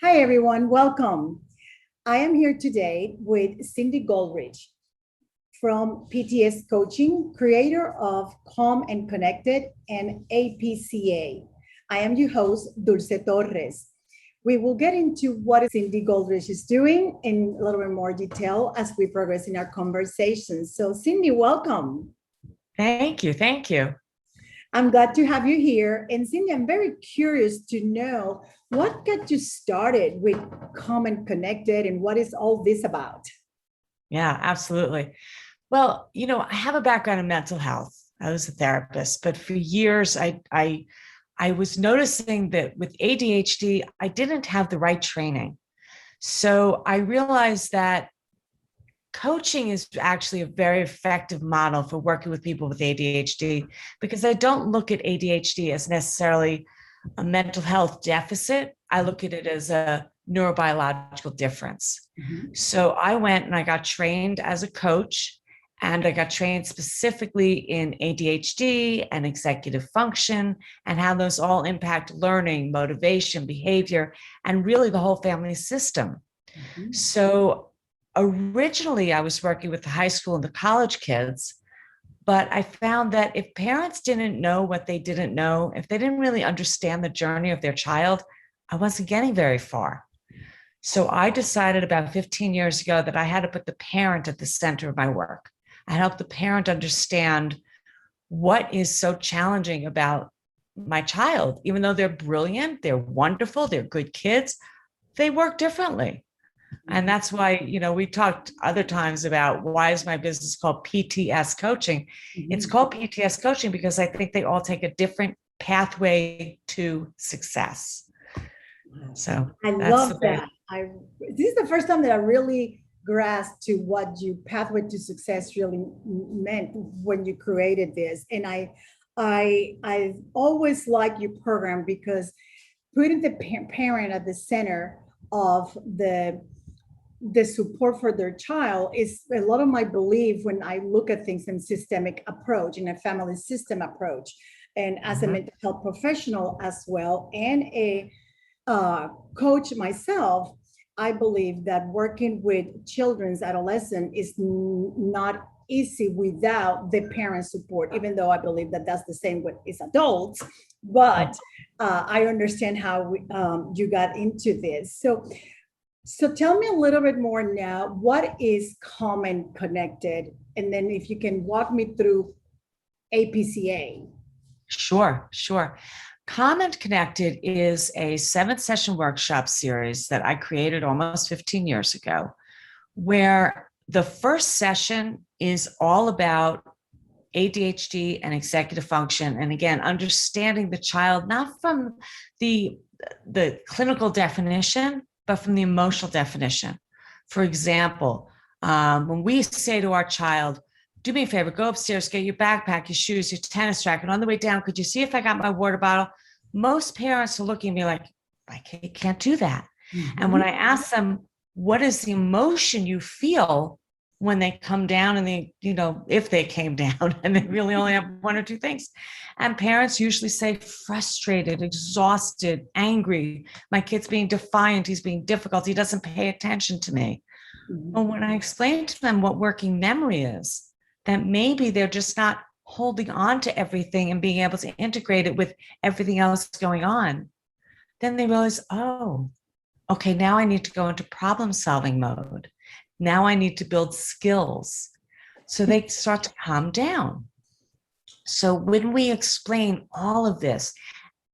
Hi, everyone. Welcome. I am here today with Cindy Goldrich from PTS Coaching, creator of Calm and Connected and APCA. I am your host, Dulce Torres. We will get into what Cindy Goldrich is doing in a little bit more detail as we progress in our conversation. So, Cindy, welcome. Thank you. Thank you. I'm glad to have you here. And Cindy, I'm very curious to know what got you started with Common Connected and what is all this about? Yeah, absolutely. Well, I have a background in mental health. I was a therapist, but for years I was noticing that with ADHD, I didn't have the right training. So I realized that coaching is actually a very effective model for working with people with ADHD because I don't look at ADHD as necessarily a mental health deficit. I look at it as a neurobiological difference. Mm-hmm. So I went and I got trained as a coach, and I got trained specifically in ADHD and executive function and how those all impact learning, motivation, behavior, and really the whole family system. Mm-hmm. So originally, I was working with the high school and the college kids, but I found that if parents didn't know what they didn't know, if they didn't really understand the journey of their child, I wasn't getting very far. So I decided about 15 years ago that I had to put the parent at the center of my work. I helped the parent understand what is so challenging about my child. Even though they're brilliant, they're wonderful, they're good kids, they work differently. And that's why, we talked other times about why is my business called PTS Coaching? Mm-hmm. It's called PTS Coaching because I think they all take a different pathway to success. So I love that. This is the first time that I really grasped to what your pathway to success really meant when you created this. And I always like your program because putting the parent at the center of the support for their child is a lot of my belief when I look at things in systemic approach, in a family system approach, and as a mental health professional as well, and a coach myself. I believe that working with children's adolescent is not easy without the parent support, even though I believe that that's the same with is adults. But I understand how you got into this. So tell me a little bit more now, what is Common Connected? And then if you can walk me through APCA. Sure. Common Connected is a 7-session workshop series that I created almost 15 years ago, where the first session is all about ADHD and executive function. And again, understanding the child, not from the clinical definition, but from the emotional definition. For example, when we say to our child, do me a favor, go upstairs, get your backpack, your shoes, your tennis racket. And on the way down, could you see if I got my water bottle? Most parents are looking at me like, I can't do that. Mm-hmm. And when I ask them, what is the emotion you feel when they come down and they, if they came down and they really only have 1 or 2 things. And parents usually say frustrated, exhausted, angry. My kid's being defiant. He's being difficult. He doesn't pay attention to me. Mm-hmm. But when I explain to them what working memory is, that maybe they're just not holding on to everything and being able to integrate it with everything else going on, then they realize, oh, okay, now I need to go into problem solving mode. Now I need to build skills. So they start to calm down. So when we explain all of this,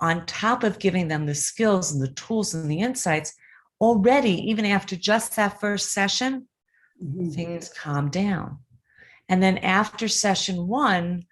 on top of giving them the skills and the tools and the insights, already, even after just that first session, things calm down. And then after session 1,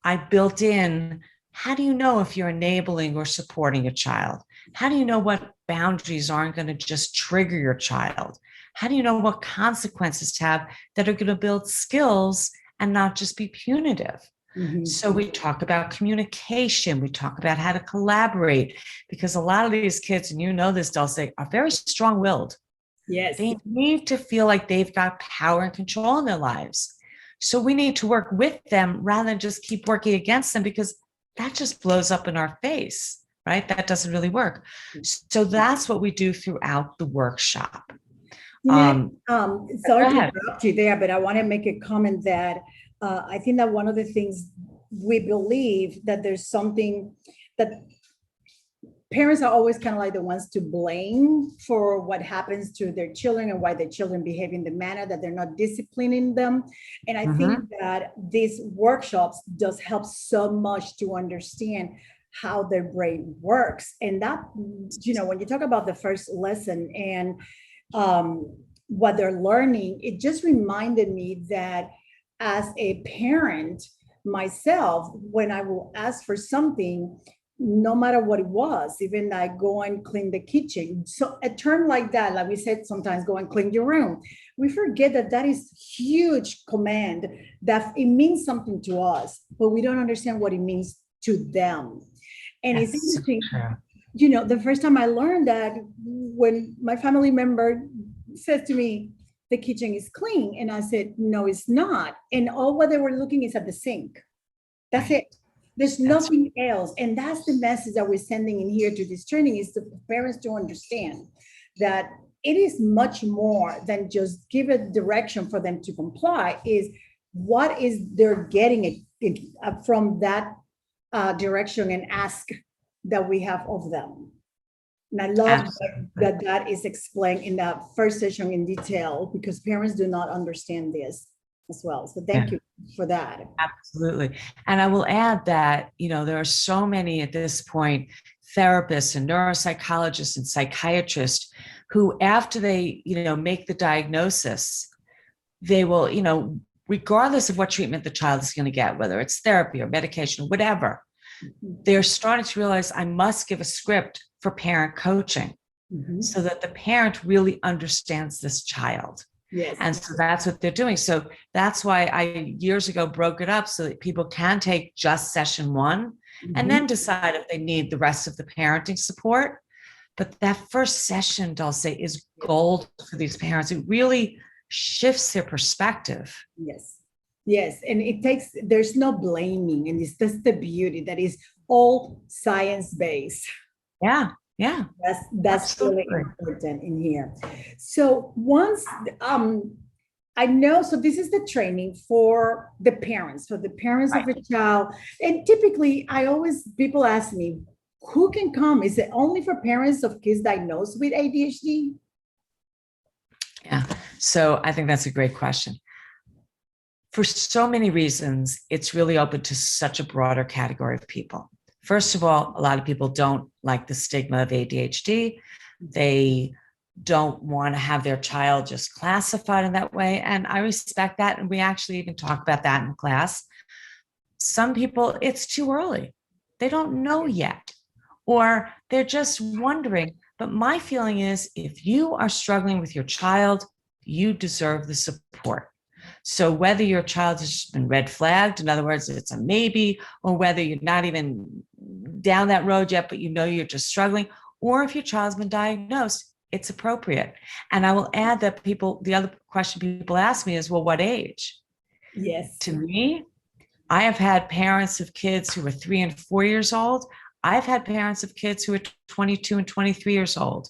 I built in, how do you know if you're enabling or supporting a child? How do you know what boundaries aren't going to just trigger your child? How do you know what consequences to have that are going to build skills and not just be punitive? Mm-hmm. So we talk about communication. We talk about how to collaborate, because a lot of these kids, and you know this, Dulce, are very strong-willed. Yes. They need to feel like they've got power and control in their lives. So we need to work with them rather than just keep working against them, because that just blows up in our face. right? That doesn't really work. So that's what we do throughout the workshop. Sorry Go to ahead. interrupt you there, but I want to make a comment that I think that one of the things we believe that there's something that parents are always kind of like the ones to blame for what happens to their children and why their children behave in the manner that they're not disciplining them. And I think that these workshops just help so much to understand how their brain works. And that, when you talk about the first lesson and what they're learning, it just reminded me that as a parent myself, when I will ask for something, no matter what it was, even like go and clean the kitchen. So a term like that, like we said, sometimes go and clean your room. We forget that that is huge command, that it means something to us, but we don't understand what it means to them. And it's interesting, the first time I learned that, when my family member said to me, the kitchen is clean. And I said, no, it's not. And all what they were looking is at the sink. That's it. There's nothing else. And that's the message that we're sending in here to this training, is the parents to understand that it is much more than just give a direction for them to comply. Is what is they're getting it from that direction and ask that we have of them. And I love that is explained in that first session in detail, because parents do not understand this as well. So thank you for that. Absolutely. And I will add that, there are so many at this point, therapists and neuropsychologists and psychiatrists who, after they, make the diagnosis, they will, regardless of what treatment the child is going to get, whether it's therapy or medication, or whatever, they're starting to realize, I must give a script for parent coaching so that the parent really understands this child. Yes. And so that's what they're doing. So that's why I years ago broke it up so that people can take just session one and then decide if they need the rest of the parenting support. But that first session, Dulce, is gold for these parents. It really shifts their perspective. Yes. Yes. And there's no blaming. And that's the beauty, that is all science-based. Yeah. Yeah. That's really important in here. So once I know, so this is the training for the parents, of a child. And typically people ask me, who can come? Is it only for parents of kids diagnosed with ADHD? Yeah. So I think that's a great question. For so many reasons, it's really open to such a broader category of people. First of all, a lot of people don't like the stigma of ADHD. They don't want to have their child just classified in that way. And I respect that. And we actually even talk about that in class. Some people, it's too early. They don't know yet, or they're just wondering. But my feeling is, if you are struggling with your child, you deserve the support. So whether your child has just been red flagged, in other words, it's a maybe, or whether you're not even down that road yet, but you're just struggling, or if your child's been diagnosed, it's appropriate. And I will add that the other question people ask me is, well, what age? Yes. To me, I have had parents of kids who were 3 and 4 years old. I've had parents of kids who are 22 and 23 years old,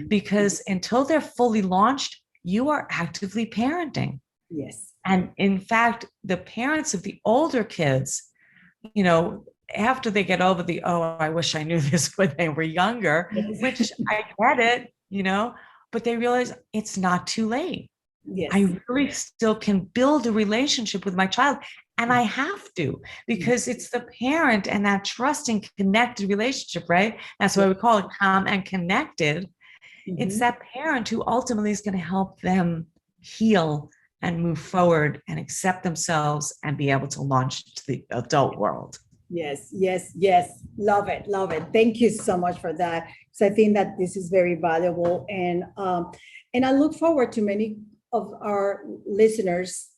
because until they're fully launched, you are actively parenting. Yes. And in fact, the parents of the older kids, after they get over I wish I knew this when they were younger, which I get it, but they realize it's not too late. Yes. I really still can build a relationship with my child. And I have to, because it's the parent and that trusting, connected relationship, right? That's why we call it calm and connected. It's that parent who ultimately is going to help them heal and move forward and accept themselves and be able to launch to the adult world. Yes, yes, yes. Love it, love it. Thank you so much for that. So I think that this is very valuable. And I look forward to many of our listeners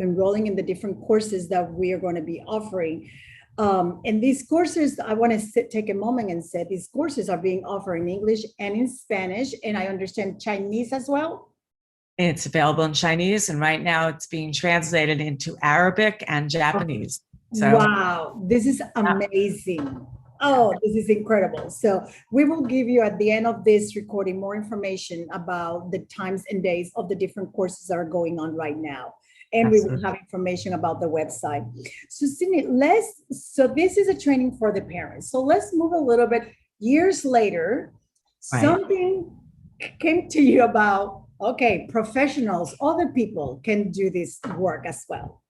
enrolling in the different courses that we are going to be offering. And these courses, I want to take a moment and say these courses are being offered in English and in Spanish, and I understand Chinese as well. It's available in Chinese, and right now it's being translated into Arabic and Japanese. So, wow, this is amazing. Oh, this is incredible. So we will give you at the end of this recording more information about the times and days of the different courses that are going on right now. And we will Absolutely. have information about the website. So Cindy, so this is a training for the parents. So let's move a little bit. Years later, Right. something came to you about, okay, professionals, other people can do this work as well.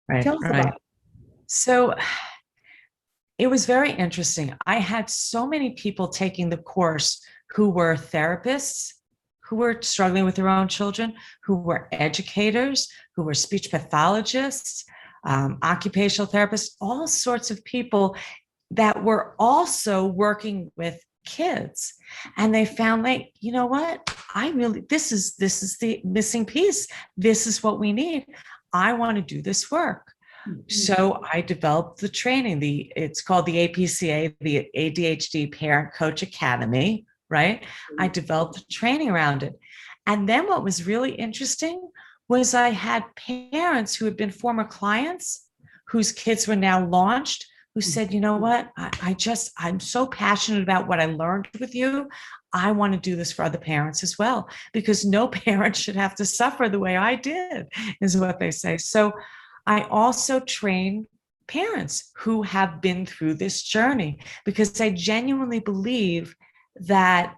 Right. Tell us Right. about it. So it was very interesting. I had so many people taking the course who were therapists, who were struggling with their own children, who were educators, who were speech pathologists, occupational therapists, all sorts of people that were also working with kids. And they found, like, you know what? This is the missing piece. This is what we need. I want to do this work. So I developed the training. It's called the APCA, the ADHD Parent Coach Academy, right? I developed the training around it. And then what was really interesting was I had parents who had been former clients whose kids were now launched, who said, you know what, I'm so passionate about what I learned with you. I want to do this for other parents as well, because no parent should have to suffer the way I did, is what they say. So I also train parents who have been through this journey, because I genuinely believe that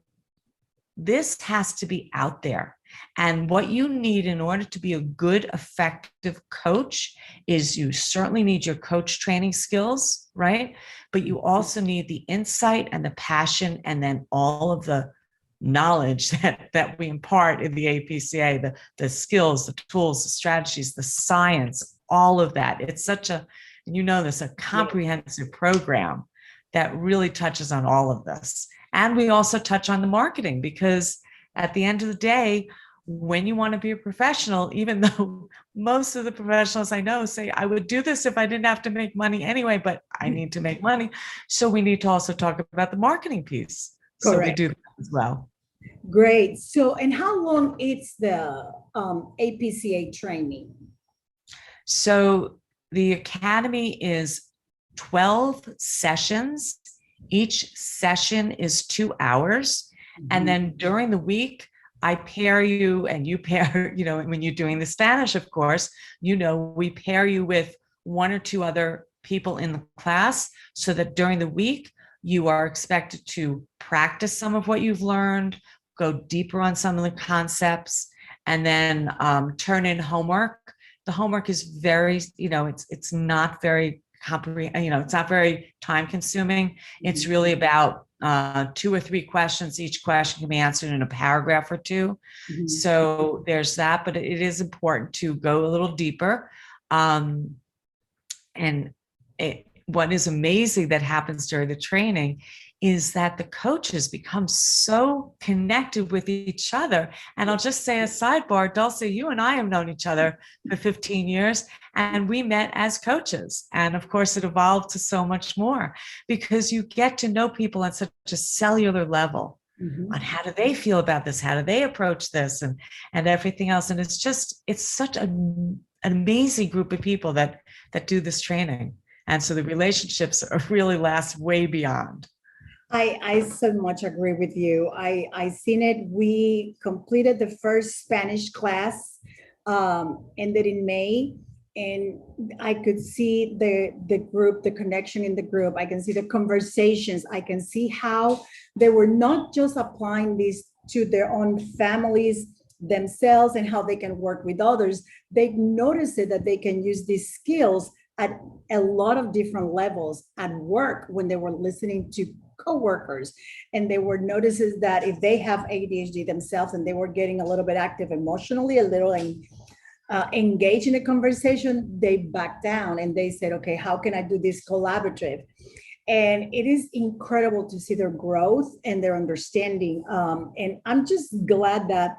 this has to be out there. And what you need in order to be a good, effective coach is you certainly need your coach training skills, right? But you also need the insight and the passion, and then all of the knowledge that we impart in the APCA, the skills, the tools, the strategies, the science, all of that. It's such a, a comprehensive program that really touches on all of this. And we also touch on the marketing, because at the end of the day, when you want to be a professional, even though most of the professionals I know say, I would do this if I didn't have to make money anyway, but I need to make money. So we need to also talk about the marketing piece. Correct. So we do that as well. Great. So, and how long is the APCA training? So the academy is 12 sessions. Each session is 2 hours. Mm-hmm. And then during the week, I pair you, and you pair, when you're doing the Spanish, of course, we pair you with one or two other people in the class, so that during the week, you are expected to practice some of what you've learned, go deeper on some of the concepts, and then turn in homework. The homework is very, it's not very it's not very time consuming. It's really about 2 or 3 questions. Each question can be answered in a paragraph or 2. Mm-hmm. So there's that, but it is important to go a little deeper. What is amazing that happens during the training is that the coaches become so connected with each other. And I'll just say a sidebar, Dulce, you and I have known each other for 15 years, and we met as coaches. And of course, it evolved to so much more, because you get to know people at such a cellular level. Mm-hmm. On how do they feel about this? How do they approach this, and everything else? And it's such an amazing group of people that do this training. And so the relationships really last way beyond. I so much agree with you. I seen it. We completed the first Spanish class, ended in May, and I could see the group, the connection in the group. I can see the conversations. I can see how they were not just applying this to their own families themselves and how they can work with others. They noticed that they can use these skills at a lot of different levels at work, when they were listening to coworkers, and they were notices that if they have ADHD themselves and they were getting a little bit active emotionally, a little engaged in a conversation, they backed down and they said, okay, how can I do this collaborative? And it is incredible to see their growth and their understanding. And I'm just glad that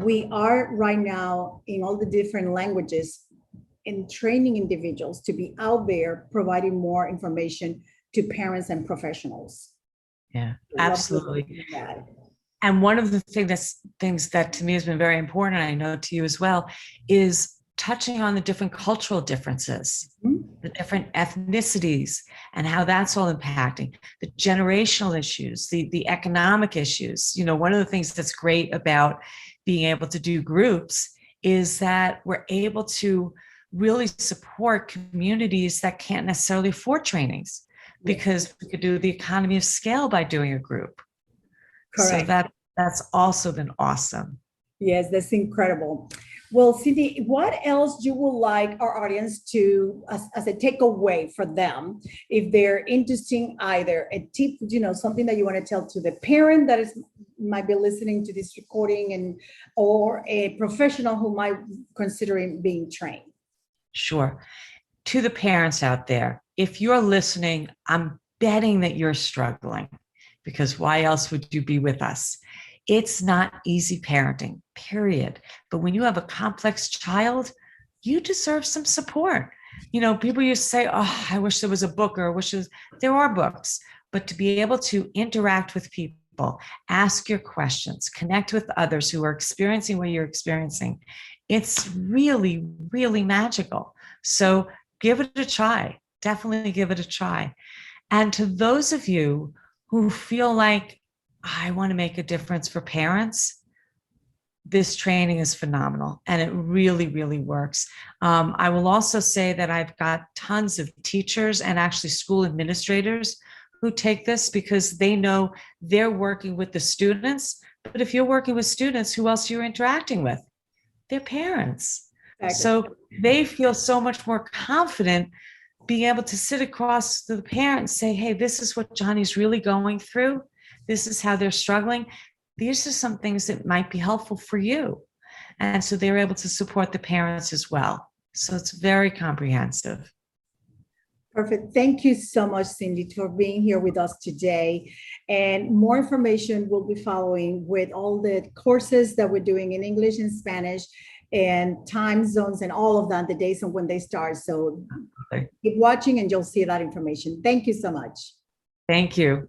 we are right now in all the different languages and training individuals to be out there providing more information to parents and professionals. Yeah, absolutely. And one of the things that to me has been very important, and I know to you as well, is touching on the different cultural differences, Mhm. the different ethnicities, and how that's all impacting the generational issues, the economic issues. One of the things that's great about being able to do groups is that we're able to really support communities that can't necessarily afford trainings, because we could do the economy of scale by doing a group. Correct. So that's also been awesome. Yes, that's incredible. Well, Cindy, what else you would like our audience to, as a takeaway for them, if they're interested, either a tip, something that you want to tell to the parent that might be listening to this recording, or a professional who might considering being trained? Sure. To the parents out there, if you're listening, I'm betting that you're struggling, because why else would you be with us? It's not easy parenting, period. But when you have a complex child, you deserve some support. People used to say, oh, I wish there was a book, or there are books, but to be able to interact with people, ask your questions, connect with others who are experiencing what you're experiencing, it's really, really magical. So give it a try. Definitely give it a try. And to those of you who feel like, I want to make a difference for parents, this training is phenomenal, and it really, really works. I will also say that I've got tons of teachers and actually school administrators who take this, because they know they're working with the students. But if you're working with students, who else you're interacting with? Their parents. Exactly. So they feel so much more confident being able to sit across to the parent and say, hey, this is what Johnny's really going through. This is how they're struggling. These are some things that might be helpful for you. And so they're able to support the parents as well. So it's very comprehensive. Perfect. Thank you so much, Cindy, for being here with us today. And more information will be following with all the courses that we're doing in English and Spanish, and time zones and all of that, the days and when they start. So keep watching and you'll see that information. Thank you so much. Thank you.